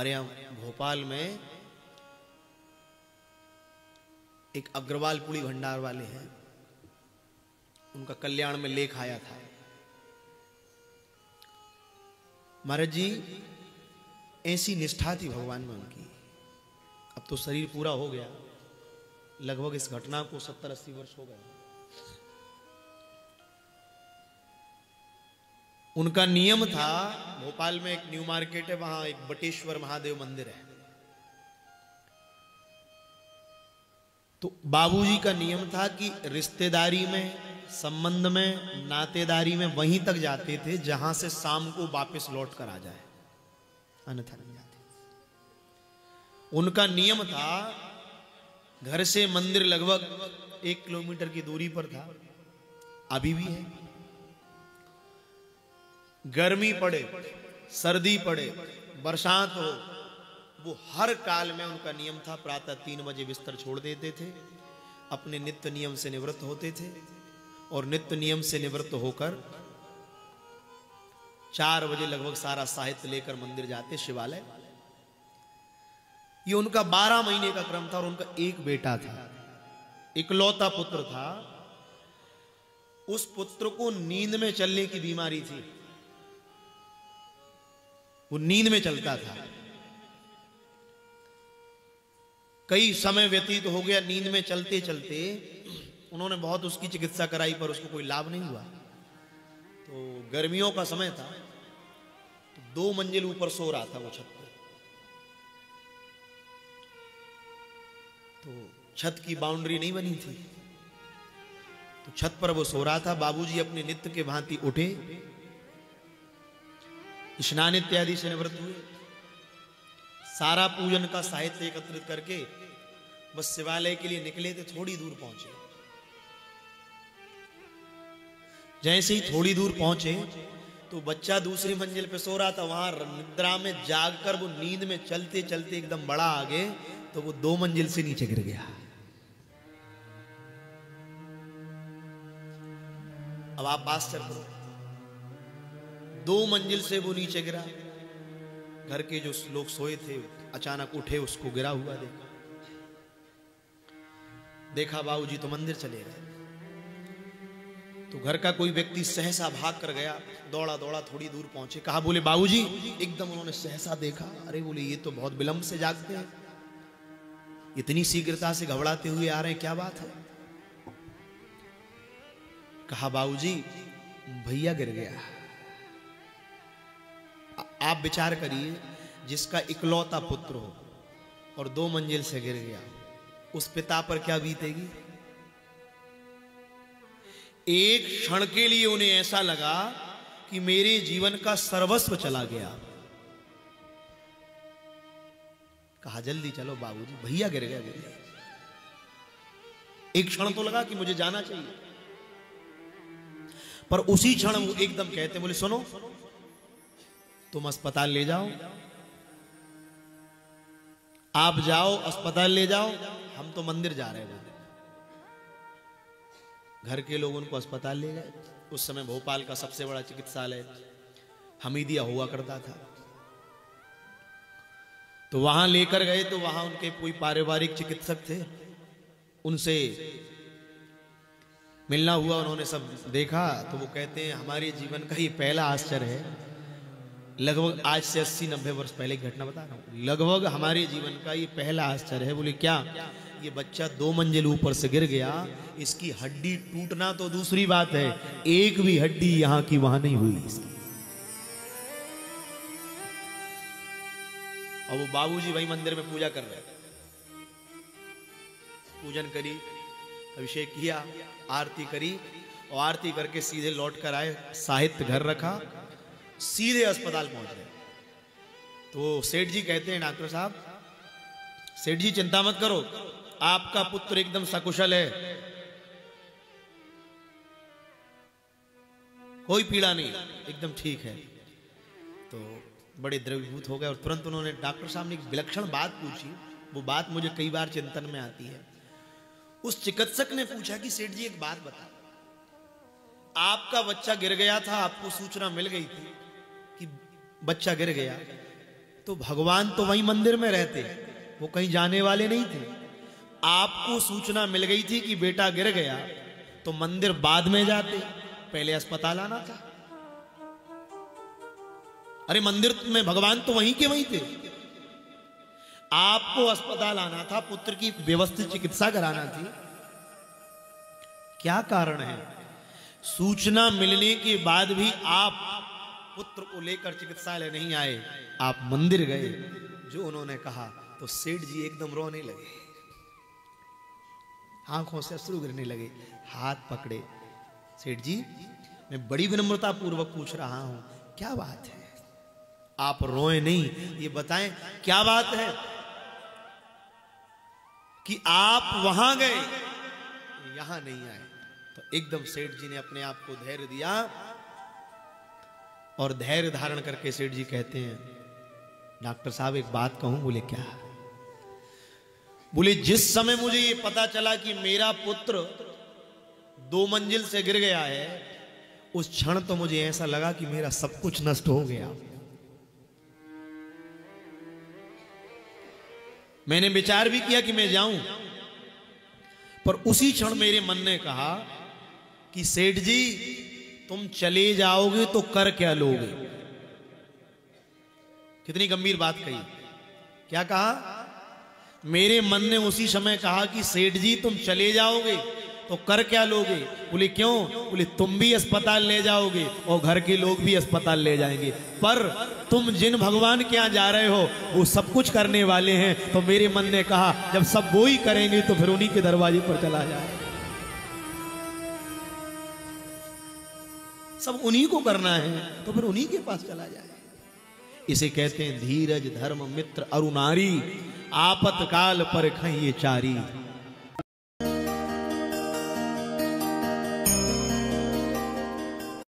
हमारे यहाँ भोपाल में एक अग्रवाल पुड़ी भंडार वाले हैं, उनका कल्याण में लेख आया था। महाराज जी ऐसी निष्ठा थी भगवान में उनकी। अब तो शरीर पूरा हो गया, लगभग इस घटना को 70-80 वर्ष हो गए। उनका नियम था, भोपाल में एक न्यू मार्केट है, वहां एक बटेश्वर महादेव मंदिर है। तो बाबूजी का नियम था कि रिश्तेदारी में, संबंध में, नातेदारी में वहीं तक जाते थे जहां से शाम को वापस लौट कर आ जाए, अन्यथा नहीं जाते। उनका नियम था, घर से मंदिर लगभग 1 किलोमीटर की दूरी पर था, अभी भी है। गर्मी पड़े, सर्दी पड़े, बरसात हो, वो हर काल में उनका नियम था प्रातः 3 बजे बिस्तर छोड़ देते थे, अपने नित्य नियम से निवृत्त होते थे और नित्य नियम से निवृत्त होकर 4 बजे लगभग सारा साहित्य लेकर मंदिर जाते, शिवालय। ये उनका 12 महीने का क्रम था और उनका एक बेटा था, इकलौता पुत्र था। उस पुत्र को नींद में चलने की बीमारी थी, वो नींद में चलता था। कई समय व्यतीत हो गया नींद में चलते चलते, उन्होंने बहुत उसकी चिकित्सा कराई पर उसको कोई लाभ नहीं हुआ। तो गर्मियों का समय था, तो 2 मंजिल ऊपर सो रहा था वो छत पर। तो छत की बाउंड्री नहीं बनी थी, तो छत पर वो सो रहा था। बाबूजी अपने नित्य के भांति उठे, स्नान इत्यादि से निवृत्त हुए, सारा पूजन का साहित्य एकत्रित करके बस शिवालय के लिए निकले थे। थोड़ी दूर पहुंचे, जैसे ही थोड़ी दूर पहुंचे तो बच्चा दूसरी मंजिल पे सो रहा था, वहां निद्रा में जागकर वो नींद में चलते चलते एकदम बड़ा आगे, तो वो 2 मंजिल से नीचे गिर गया। अब आप आश्चर्य करो, 2 मंजिल से वो नीचे गिरा। घर के जो लोग सोए थे अचानक उठे, उसको गिरा हुआ देखा बाबूजी तो मंदिर चले गए। तो घर का कोई व्यक्ति सहसा भाग कर गया, दौड़ा दौड़ा थोड़ी दूर पहुंचे, कहा बोले बाबूजी। एकदम उन्होंने सहसा देखा, अरे बोले ये तो बहुत विलंब से जागते हैं, इतनी शीघ्रता से घबराते हुए आ रहे हैं, क्या बात है। कहा बाबूजी भैया गिर गया। आप विचार करिए, जिसका इकलौता पुत्र हो और 2 मंजिल से गिर गया, उस पिता पर क्या बीतेगी। एक क्षण के लिए उन्हें ऐसा लगा कि मेरे जीवन का सर्वस्व चला गया। कहा जल्दी चलो बाबूजी, भैया गिर गया। एक क्षण तो लगा कि मुझे जाना चाहिए, पर उसी क्षण वो एकदम कहते बोले सुनो, तुम अस्पताल ले जाओ, आप जाओ अस्पताल ले जाओ, हम तो मंदिर जा रहे हैं। घर के लोग उनको अस्पताल ले गए। उस समय भोपाल का सबसे बड़ा चिकित्सालय हमीदिया हुआ करता था, तो वहां लेकर गए। तो वहां उनके कोई पारिवारिक चिकित्सक थे, उनसे मिलना हुआ, उन्होंने सब देखा। तो वो कहते हैं हमारे जीवन का ये पहला आश्चर्य है, लगभग आज से 80-90 वर्ष पहले की घटना बता रहा हूं, लगभग हमारे जीवन का ये पहला आश्चर्य है। बोले क्या, ये बच्चा 2 मंजिल ऊपर से गिर गया, इसकी हड्डी टूटना तो दूसरी बात है, एक भी हड्डी यहां की वहां नहीं हुई इसकी। और वो बाबूजी वही मंदिर में पूजा कर रहे थे। पूजन करी, अभिषेक किया, आरती करी और आरती करके सीधे लौट कर आए, साहित्य घर रखा, सीधे अस्पताल पहुंच गए। तो सेठ जी कहते हैं डॉक्टर साहब, सेठ जी चिंता मत करो, आपका पुत्र एकदम सकुशल है, कोई पीड़ा नहीं, एकदम ठीक है। तो बड़े द्रवीभूत हो गए और तुरंत उन्होंने डॉक्टर साहब ने एक विलक्षण बात पूछी। वो बात मुझे कई बार चिंतन में आती है। उस चिकित्सक ने पूछा कि सेठ जी एक बात बता, आपका बच्चा गिर गया था, आपको सूचना मिल गई थी कि बच्चा गिर गया, तो भगवान तो वहीं मंदिर में रहते, वो कहीं जाने वाले नहीं थे। आपको सूचना मिल गई थी कि बेटा गिर गया, तो मंदिर बाद में जाते, पहले अस्पताल आना था। अरे मंदिर में भगवान तो वहीं के वहीं थे, आपको अस्पताल आना था, पुत्र की व्यवस्थित चिकित्सा कराना थी। क्या कारण है? सूचना मिलने के बाद भी आप पुत्र को लेकर चिकित्सालय नहीं आए, आप मंदिर गए। जो उन्होंने कहा तो सेठ जी एकदम रोने लगे, आंखों से अश्रु गिरने लगे, हाथ पकड़े। सेठ जी, मैं बड़ी विनम्रता पूर्वक पूछ रहा हूं, क्या बात है? आप रोए नहीं, ये बताएं क्या बात है कि आप वहां गए, यहां नहीं आए? तो एकदम सेठ जी ने अपने आप को धैर्य दिया, और धैर्य धारण करके सेठ जी कहते हैं, डॉक्टर साहब एक बात कहूं? बोले क्या? बोले जिस समय मुझे ये पता चला कि मेरा पुत्र 2 मंजिल से गिर गया है, उस क्षण तो मुझे ऐसा लगा कि मेरा सब कुछ नष्ट हो गया। मैंने विचार भी किया कि मैं जाऊं, पर उसी क्षण मेरे मन ने कहा कि सेठ जी तुम चले जाओगे तो कर क्या लोगे? कितनी गंभीर बात कही। क्या कहा? मेरे मन ने उसी समय कहा कि सेठ जी तुम चले जाओगे तो कर क्या लोगे? बोले क्यों? बोले तुम भी अस्पताल ले जाओगे और घर के लोग भी अस्पताल ले जाएंगे, पर तुम जिन भगवान के यहां जा रहे हो वो सब कुछ करने वाले हैं। तो मेरे मन ने कहा जब सब वो ही करेंगे तो फिर उन्हीं के दरवाजे पर चला जाए, सब उन्हीं को करना है तो फिर उन्हीं के पास चला जाए। इसे कहते हैं धीरज धर्म मित्र अरुणारी, आपत काल पर खइये चारी।